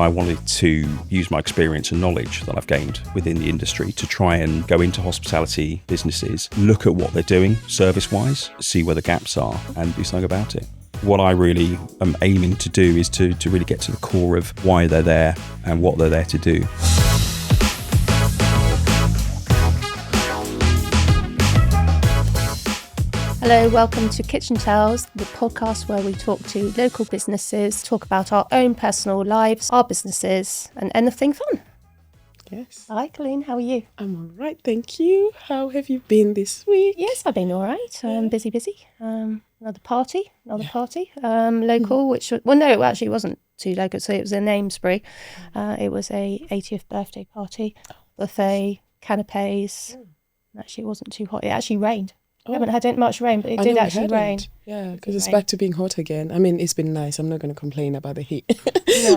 I wanted to use my experience and knowledge that I've gained within the industry to try and go into hospitality businesses, look at what they're doing service-wise, see where the gaps are and do something about it. What I really am aiming to do is to really get to the core of why they're there and what they're there to do. Hello, welcome to Kitchen Tales, the podcast where we talk to local businesses, talk about our own personal lives, our businesses, and anything fun. Yes. Hi, Colline. How are you? I'm all right, thank you. How have you been this week? Yes, I've been all right. Busy. Another party. Local, which, well, no, it actually wasn't too local, so it was in Amesbury. It was a 80th birthday party, buffet, canapes. Actually, it wasn't too hot. It actually rained. We haven't had much rain, but it did actually rain. Yeah, because it's back to being hot again. I mean, it's been nice. I'm not going to complain about the heat.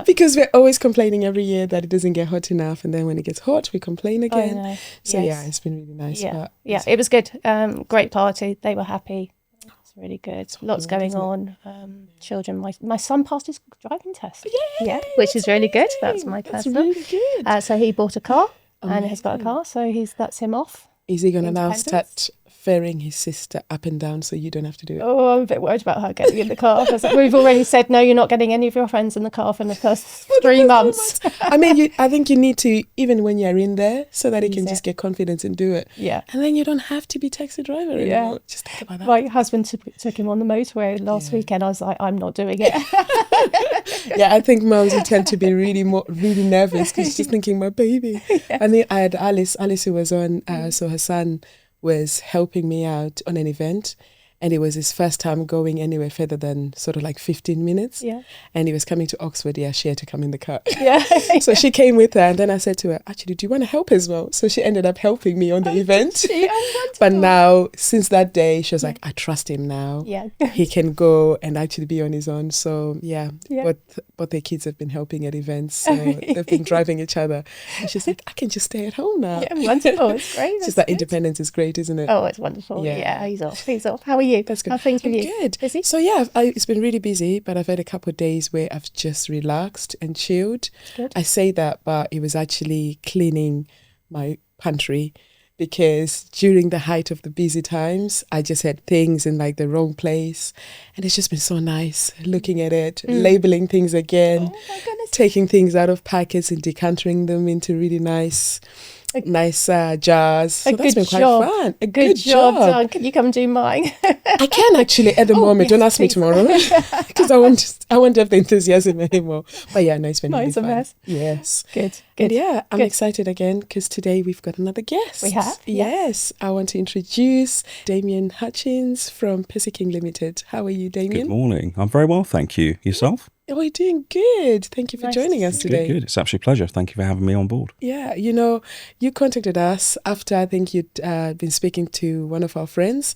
Because we're always complaining every year that it doesn't get hot enough. And then when it gets hot, we complain again. Oh, no. So yeah, it's been really nice. Yeah, it was good. Great party. They were happy. It's really good. Lots going on. Children. My son passed his driving test. Yay, which is really good. That's my personal. That's really good. So he bought a car and has got a car. So that's him off. Is he going to now start ferrying his sister up and down so you don't have to do it? Oh, I'm a bit worried about her getting in the car. Because we've already said, no, you're not getting any of your friends in the car for the first 3 months. I mean, I think you need to, even when you're in there, so that he can just get confidence and do it. Yeah. And then you don't have to be taxi driver anymore. Yeah. Just think about that. My husband took him on the motorway last weekend. I was like, I'm not doing it. Yeah, I think mums will tend to be really nervous because she's thinking, my baby. And then I had Alice who was on, so her son was helping me out on an event, and it was his first time going anywhere further than sort of like 15 minutes. Yeah. And he was coming to Oxford. Yeah, she had to come in the car. Yeah. So she came with her, and then I said to her, actually, do you want to help as well? So she ended up helping me on the event. But now, since that day, she was like, I trust him now. Yeah. He can go and actually be on his own. So yeah. But their kids have been helping at events. So they've been driving each other. And she's like, I can just stay at home now. Yeah, wonderful. It's great. Just that independence is great, isn't it? Oh, it's wonderful. Yeah, he's off. How are you? That's good. How are things with you? Good. Busy? So yeah, it's been really busy, but I've had a couple of days where I've just relaxed and chilled. Good. I say that, but it was actually cleaning my pantry, because during the height of the busy times, I just had things in like the wrong place. And it's just been so nice looking at it, labeling things again, taking things out of packets and decanting them into really nice jars. So that's been quite fun. A good job done. Can you come do mine? I can actually at the moment. Don't ask me tomorrow, because I won't have the enthusiasm anymore. But yeah, no, it's been really fun. Mess. Yes. Good. And yeah, I'm excited again because today we've got another guest. We have? Yes. I want to introduce Damien Hutchins from Percy King Ltd. How are you, Damien? Good morning. I'm very well, thank you. Yourself? Oh, you're doing good. Thank you for joining us today. Good. It's absolutely a pleasure. Thank you for having me on board. Yeah, you contacted us after I think you'd been speaking to one of our friends,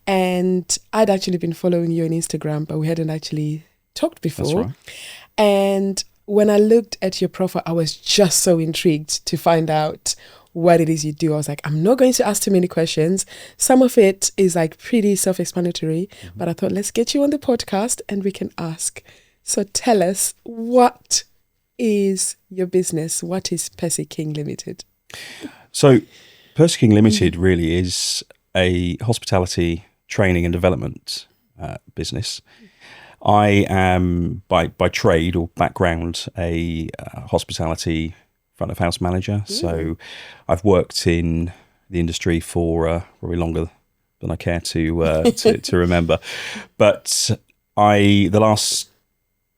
and I'd actually been following you on Instagram, but we hadn't actually talked before. That's right. And when I looked at your profile, I was just so intrigued to find out what it is you do. I was like, I'm not going to ask too many questions. Some of it is like pretty self-explanatory, but I thought, let's get you on the podcast and we can ask. So tell us, what is your business? What is Percy King Ltd? So Percy King Ltd really is a hospitality training and development business. I am by trade or background a hospitality front of house manager. So I've worked in the industry for probably longer than I care to remember. But the last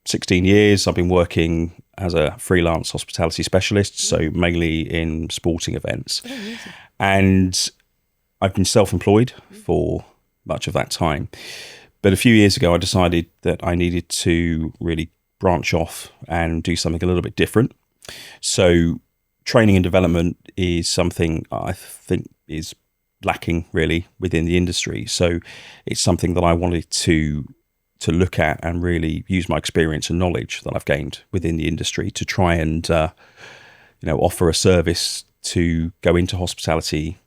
16 years, I've been working as a freelance hospitality specialist, so mainly in sporting events. And I've been self-employed for much of that time. But a few years ago, I decided that I needed to really branch off and do something a little bit different. So training and development is something I think is lacking really within the industry. So it's something that I wanted to look at and really use my experience and knowledge that I've gained within the industry to try and offer a service to go into hospitality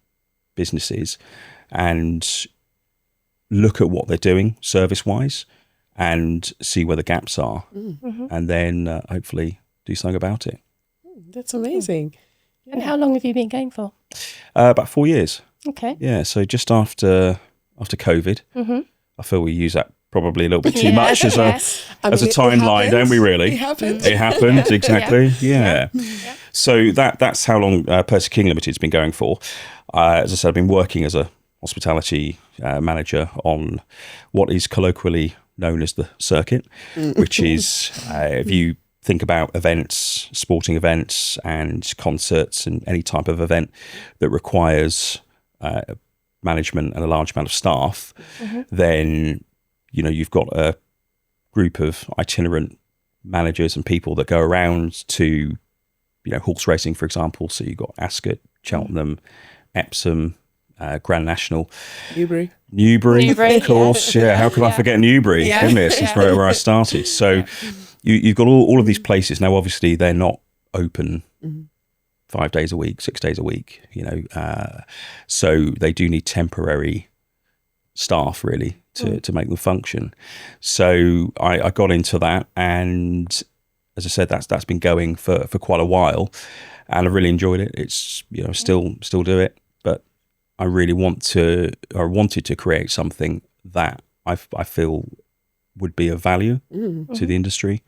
businesses and look at what they're doing service wise and see where the gaps are, and then hopefully do something about it. That's amazing. And how long have you been going for? About 4 years. Okay. Yeah, so just after COVID, I feel we use that probably a little bit too much as a timeline, don't we? Really, It happened. It happened exactly. Yeah. So that's how long Percy King Ltd has been going for. As I said, I've been working as a hospitality manager on what is colloquially known as the circuit, which is if you think about events, sporting events and concerts and any type of event that requires management and a large amount of staff, then, you know, you've got a group of itinerant managers and people that go around to, you know, horse racing, for example. So you've got Ascot, Cheltenham, Epsom, Grand National. Newbury, of course. Yeah. How could I forget Newbury? Goodness, that's where I started. So you've got all of these places. Now, obviously, they're not open 5 days a week, 6 days a week, you know. So they do need temporary staff, really, to make them function. So I got into that. And as I said, that's been going for quite a while. And I've really enjoyed it. It's, you know, still do it. But I really wanted to create something that I feel would be of value to the industry,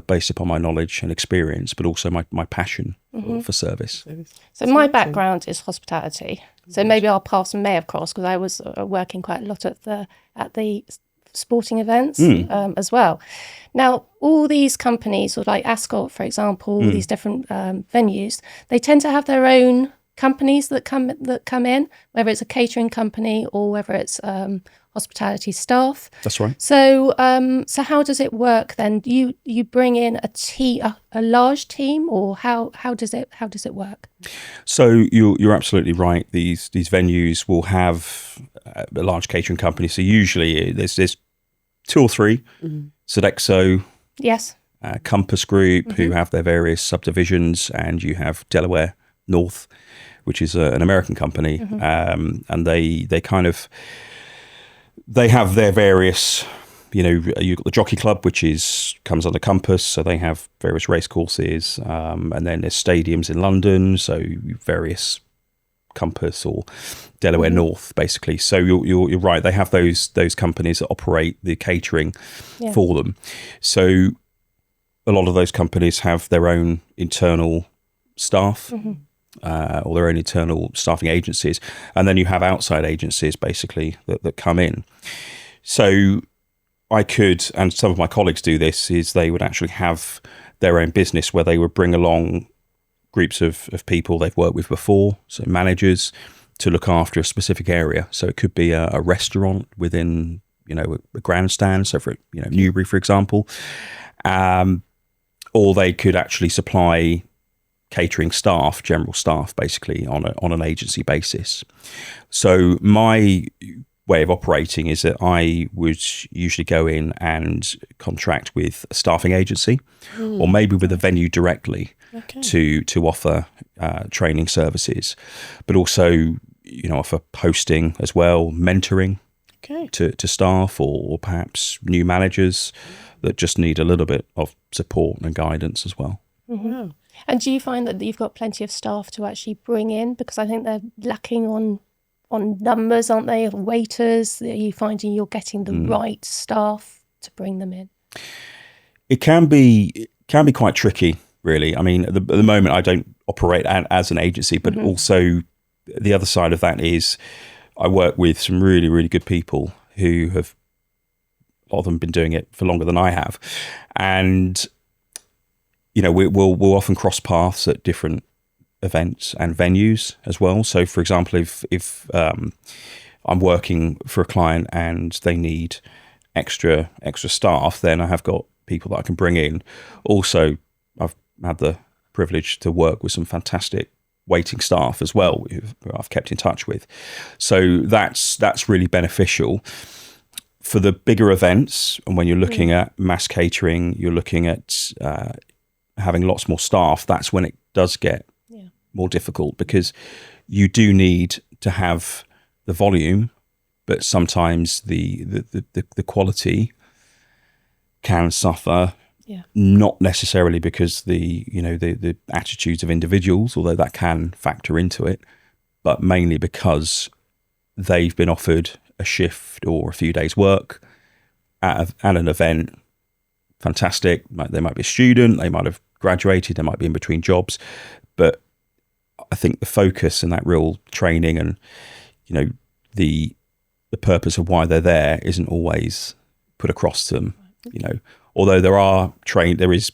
based upon my knowledge and experience, but also my passion for service. So my background is hospitality. So maybe our paths may have crossed because I was working quite a lot at the sporting events as well. Now, all these companies, or like Ascot, for example, all these different venues, they tend to have their own companies that come in, whether it's a catering company or whether it's hospitality staff. That's right. So so how does it work then? Do you bring in a large team, or how does it work? So you're absolutely right. These venues will have a large catering company. So usually there's 2 or 3. Sodexo, Yes. Compass Group, who have their various subdivisions, and you have Delaware North, which is an American company, and they have their various, you know, you've got the Jockey Club, which comes under Compass, so they have various racecourses, and then there's stadiums in London, so various Compass or Delaware North, basically. So you're right, they have those companies that operate the catering for them. So a lot of those companies have their own internal staff. Or their own internal staffing agencies, and then you have outside agencies basically that come in. So I could, and some of my colleagues do this, is they would actually have their own business where they would bring along groups of people they've worked with before, so managers, to look after a specific area. So it could be a restaurant within, you know, a grandstand, so for, you know, Newbury, for example, or they could actually supply catering staff, general staff, basically on an agency basis. So my way of operating is that I would usually go in and contract with a staffing agency, or maybe with a venue directly to offer training services, but also, you know, offer hosting as well, mentoring to staff, or perhaps new managers that just need a little bit of support and guidance as well. Wow. And do you find that you've got plenty of staff to actually bring in? Because I think they're lacking on numbers, aren't they, of waiters? Are you finding you're getting the right staff to bring them in? It can be quite tricky, really. I mean, at the moment, I don't operate as an agency, but also the other side of that is I work with some really, really good people who have, a lot of them, been doing it for longer than I have. And you know, we'll often cross paths at different events and venues as well. So, for example, if I'm working for a client and they need extra staff, then I have got people that I can bring in. Also, I've had the privilege to work with some fantastic waiting staff as well, who I've kept in touch with. So that's really beneficial. For the bigger events, and when you're looking at mass catering, you're looking at having lots more staff. That's when it does get more difficult, because you do need to have the volume, but sometimes the quality can suffer Not necessarily because the attitudes of individuals, although that can factor into it, but mainly because they've been offered a shift or a few days work at an event. Fantastic. They might be a student, they might have graduated, they might be in between jobs, but I think the focus and that real training and the purpose of why they're there isn't always put across to them. Although there is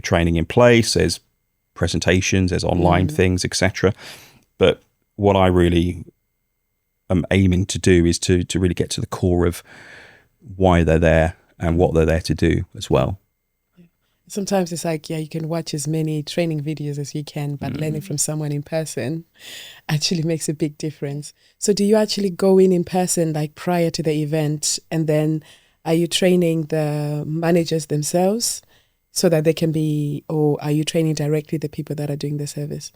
training in place, there's presentations, there's online things, etc. But what I really am aiming to do is to really get to the core of why they're there and what they're there to do as well. Sometimes it's like, you can watch as many training videos as you can, but learning from someone in person actually makes a big difference. So do you actually go in person like prior to the event, and then are you training the managers themselves so that they can be, or are you training directly the people that are doing the service?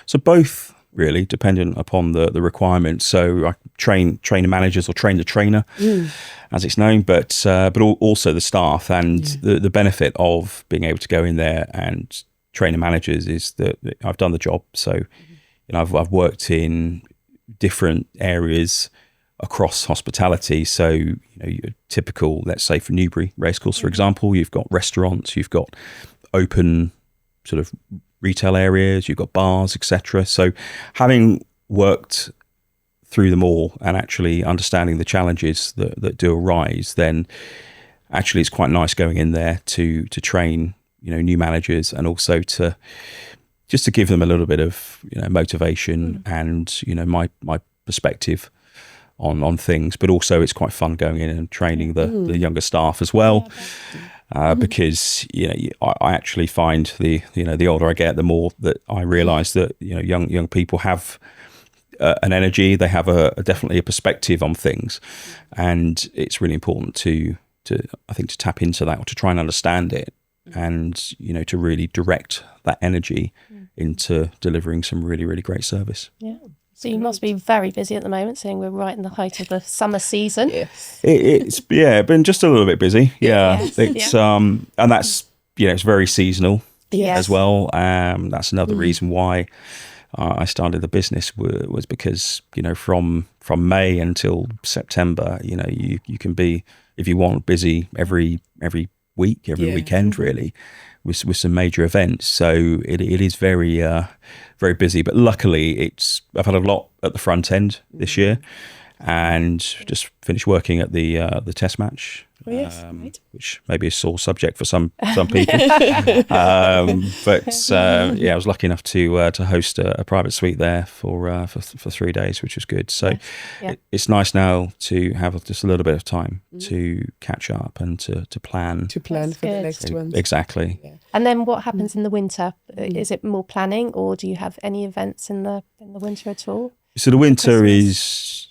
So both, really, dependent upon the requirements. So I train managers or train the trainer, as it's known, but also the staff. And the benefit of being able to go in there and train the managers is that I've done the job. So I've worked in different areas across hospitality. So your typical, let's say for Newbury Racecourse, for example, you've got restaurants, you've got open sort of retail areas, you've got bars, etc. So having worked through them all and actually understanding the challenges that do arise, then actually it's quite nice going in there to train new managers, and also to give them a little bit of motivation and my perspective on things. But also it's quite fun going in and training the younger staff as well. Because I actually find the older I get, the more that I realise that young people have an energy, they have definitely a perspective on things, and it's really important to tap into that, or to try and understand it, and to really direct that energy into delivering some really, really great service. Yeah. So you must be very busy at the moment, seeing we're right in the height of the summer season. Yes. It's been just a little bit busy. Yeah. Yes. It's and that's it's very seasonal as well. That's another reason why I started the business was because from May until September, you can be, if you want, busy every week, every weekend really, with some major events. So it is very very busy, but luckily I've had a lot at the front end this year, and just finished working at the test match, which may be a sore subject for some people. But I was lucky enough to host a private suite there for 3 days, which was good. So it's nice now to have just a little bit of time to catch up and to plan. To plan for the next one. Exactly. Yeah. And then what happens in the winter? Is it more planning, or do you have any events in the winter at all? So the winter is,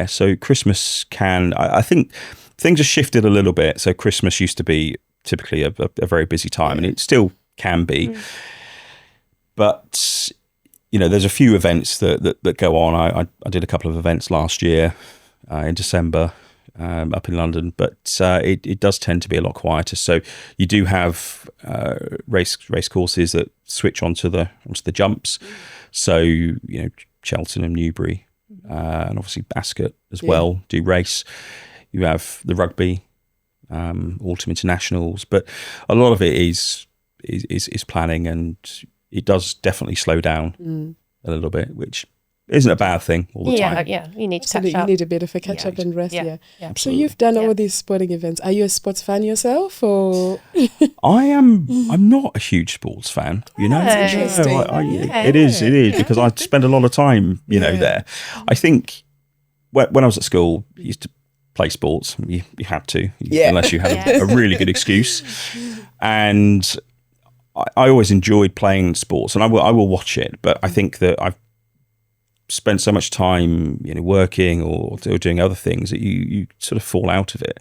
so Christmas I think things have shifted a little bit. So Christmas used to be typically a very busy time, and it still can be. But, there's a few events that go on. I did a couple of events last year in December up in London, but it does tend to be a lot quieter. So you do have race courses that switch onto the jumps. So, Cheltenham, Newbury, and obviously Ascot as well do race. You have the rugby, autumn internationals, but a lot of it is planning, and it does definitely slow down a little bit, which isn't a bad thing all the time. Yeah, you need to Absolutely, catch up. you need a bit of a catch up and rest. Yeah. So Absolutely. you've done all these sporting events. Are you a sports fan yourself, or? I'm not a huge sports fan, That's interesting. It is because I spend a lot of time, there. I think when I was at school, I used to play sports. You had to, unless you had a really good excuse. And I always enjoyed playing sports, and I will watch it. But I think that I've spent so much time, working or doing other things that you sort of fall out of it.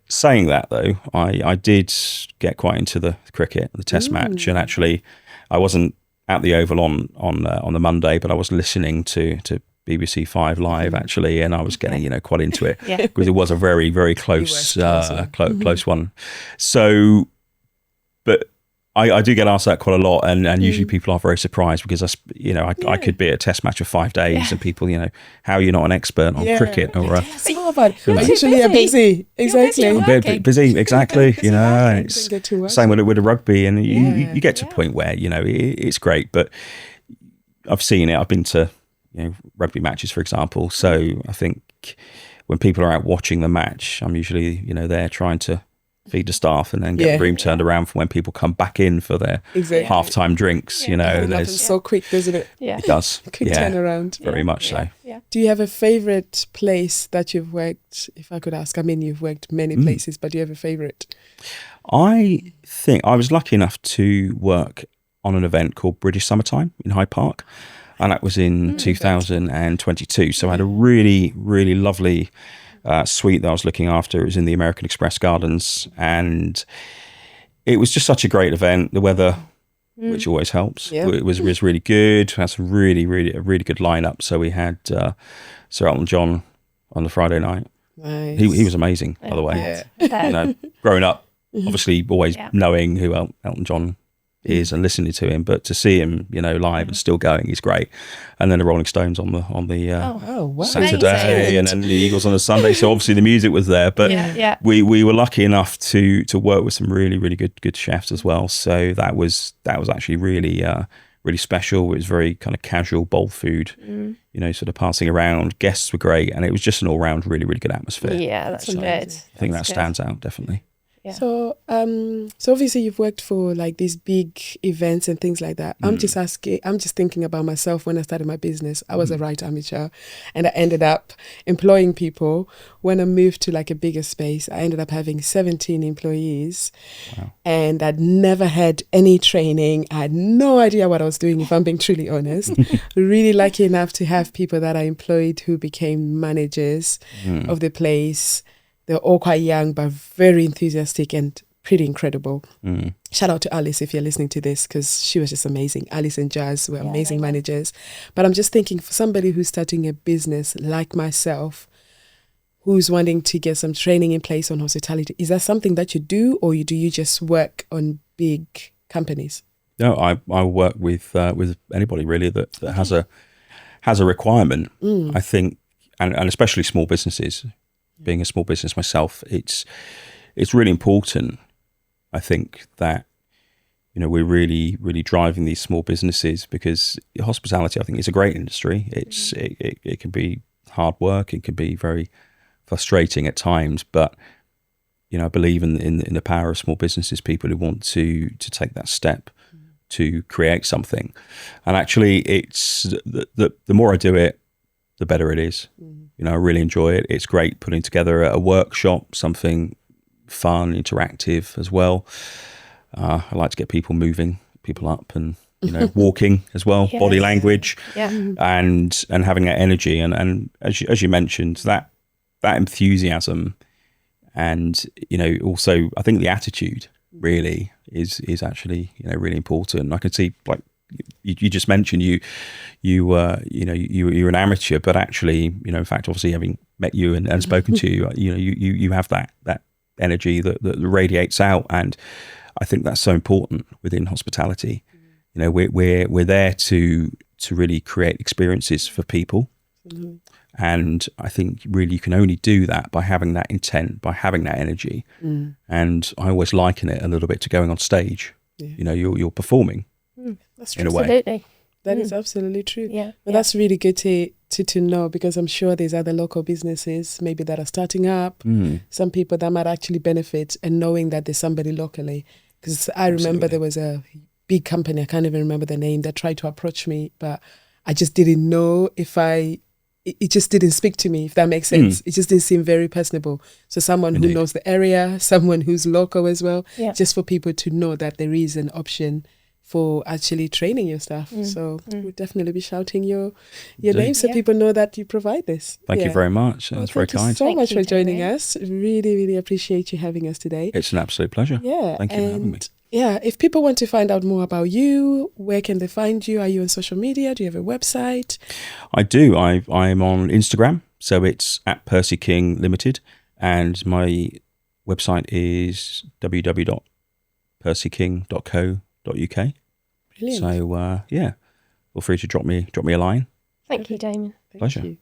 Saying that, though, I did get quite into the cricket, the Test match, and actually, I wasn't at the Oval on the Monday, but I was listening to BBC 5 Live actually, and I was getting quite into it because it was a very, very close close one. So but I do get asked that quite a lot, and usually people are very surprised because I could be at a test match for 5 days, and people, how are you not an expert on cricket or usually you're busy. Exactly. busy, exactly. And Don't it's get too much. same with a rugby, and you get to a point where it's great, but I've seen it. I've been to rugby matches, for example. So I think when people are out watching the match, I'm usually there trying to feed the staff and then get the room turned around for when people come back in for their halftime drinks. It happens so quick, doesn't it? Yeah. It does. Quick turnaround. Very much so. Yeah. Do you have a favorite place that you've worked? If I could ask, I mean, you've worked many places, but do you have a favorite? I think I was lucky enough to work on an event called British Summertime in Hyde Park, and that was in 2022. So I had a really, really lovely suite that I was looking after. It was in the American Express Gardens, and it was just such a great event. The weather, which always helps, it was really good. Had some a really good lineup. So we had Sir Elton John on the Friday night. Nice. He was amazing, by the way. Growing up, obviously always knowing who Elton John is and listening to him, but to see him live and still going is great. And then the Rolling Stones on the wow. Saturday, and then the Eagles on the Sunday. So obviously the music was there, but we were lucky enough to work with some really good chefs as well. So that was actually really special. It was very kind of casual bowl food, sort of passing around. Guests were great, and it was just an all round really good atmosphere. Yeah, that's good. I think that stands out definitely. Yeah. So obviously you've worked for like these big events and things like that. I'm just thinking about myself when I started my business. I was a right amateur, and I ended up employing people. When I moved to like a bigger space, I ended up having 17 employees. Wow. And I'd never had any training. I had no idea what I was doing, if I'm being truly honest. Really lucky enough to have people that I employed who became managers of the place. They're all quite young, but very enthusiastic and pretty incredible. Shout out to Alice if you're listening to this, because she was just amazing. Alice and Jazz were amazing managers. But I'm just thinking, for somebody who's starting a business like myself, who's wanting to get some training in place on hospitality, is that something that you do, or do you just work on big companies? No, I work with anybody really that has a requirement. I think, and especially small businesses. Being a small business myself, it's really important, I think, that we're really driving these small businesses, because hospitality, I think, is a great industry. It can be hard work, it can be very frustrating at times, but I believe in the power of small businesses, people who want to take that step to create something. And actually, it's the more I do it, the better it is. I really enjoy it. It's great putting together a workshop, something fun, interactive as well. I like to get people moving, people up, and walking as well, body language, and having that energy, and as you mentioned, that enthusiasm, and also I think the attitude really is actually really important. I can see, like you just mentioned, you were an amateur, but actually, in fact, obviously having met you and spoken to you, you have that energy that radiates out, and I think that's so important within hospitality. We're there to really create experiences for people, and I think really you can only do that by having that intent, by having that energy, and I always liken it a little bit to going on stage. You're performing. That's true. In a way. Absolutely. That is absolutely true. Yeah. But that's really good to know, because I'm sure there's other local businesses maybe that are starting up, some people that might actually benefit, and knowing that there's somebody locally. Because I remember there was a big company, I can't even remember the name, that tried to approach me, but I just didn't know it just didn't speak to me, if that makes sense. It just didn't seem very personable. So someone who knows the area, someone who's local as well, just for people to know that there is an option for actually training your staff. So we'll definitely be shouting your name so people know that you provide this. Thank you very much. That's very kind. Thank you so much for joining Damien. us. Really, really appreciate you having us today. It's an absolute pleasure. Yeah. Thank you for having me. Yeah, if people want to find out more about you, where can they find you? Are you on social media? Do you have a website? I do. I'm on Instagram, so it's at Percy King Ltd, and my website is percyking.co.uk. Brilliant. So feel free to drop me a line. Thank you, Damien. Pleasure. You.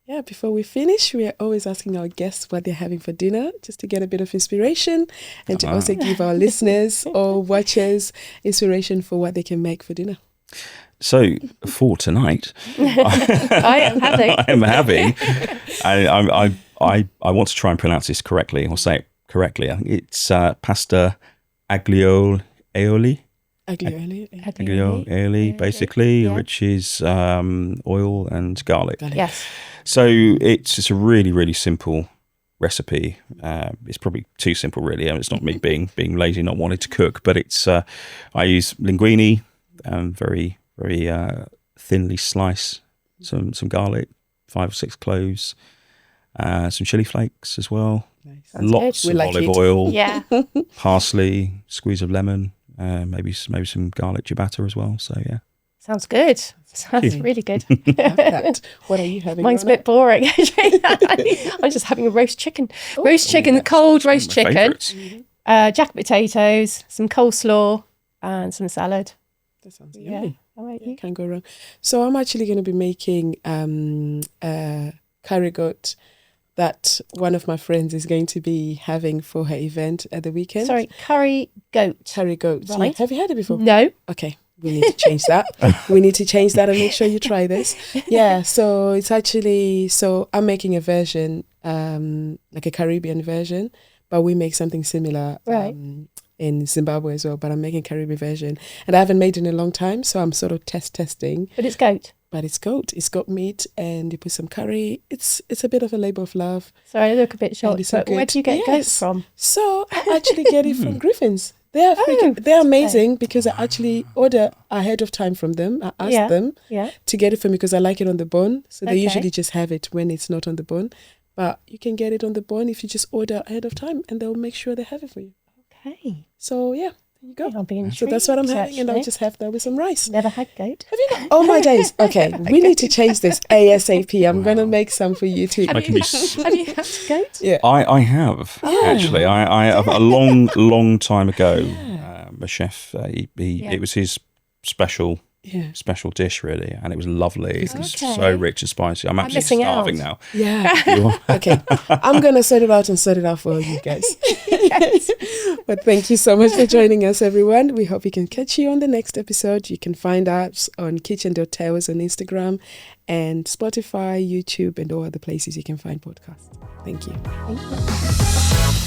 Yeah, before we finish, we are always asking our guests what they're having for dinner, just to get a bit of inspiration and to also give our listeners or watchers inspiration for what they can make for dinner. So for tonight, I am having. I want to try and pronounce this correctly or say it correctly. I think it's pasta aglio aioli. Aglio aioli, basically, which is oil and garlic. Yes. So it's a really, really simple recipe. It's probably too simple, really. It's not me being lazy, not wanting to cook, but it's I use linguine, very, very thinly slice some garlic, 5 or 6 cloves, some chili flakes as well. Nice. Lots of olive oil, Yeah. parsley, squeeze of lemon, maybe some garlic ciabatta as well. So yeah. Sounds good. Sounds really good. Love that. What are you having? Mine's a Rhona? bit boring. I'm just having a roast chicken. Cold roast chicken. Favourites. Jack potatoes, some coleslaw, and some salad. That sounds Yeah. yummy. How about you? Can't go wrong. So I'm actually going to be making curry goat that one of my friends is going to be having for her event at the weekend. Sorry, curry goat. Curry goat. Right. Yeah. Have you had it before? No. Okay. We need to change that. We need to change that and make sure you try this. Yeah. So it's actually, I'm making a version, like a Caribbean version, but we make something similar. Right. In Zimbabwe as well, but I'm making Caribbean version, and I haven't made it in a long time, so I'm sort of testing. But it's goat. But it's goat. It's got meat, and you put some curry. It's a bit of a labour of love. Sorry, I look a bit short. And it's so But where good. do you get goat Yes. from? So I actually get it from Griffin's. They're amazing because I actually order ahead of time from them. I ask them to get it for me because I like it on the bone. So they usually just have it when it's not on the bone. But you can get it on the bone if you just order ahead of time, and they'll make sure they have it for you. Okay. So yeah, there you go. I'll be intrigued. So that's what I'm having, and I'll actually. just have that with some rice. Never had goat. Have you not? Oh my days. Okay, we need to change this ASAP. I'm going to make some for you too. I can be Have you had goat? Yeah. I have actually. I have a long time ago. A chef. It was his special dish, really, and it was lovely. It was so rich and spicy. I'm actually missing starving out. now. Yeah. Okay. I'm going to sort it out for all you guys. But thank you so much for joining us, everyone. We hope we can catch you on the next episode. You can find us on kitchen.tales on Instagram and Spotify, YouTube, and all other places you can find podcasts. Thank you. Thank you.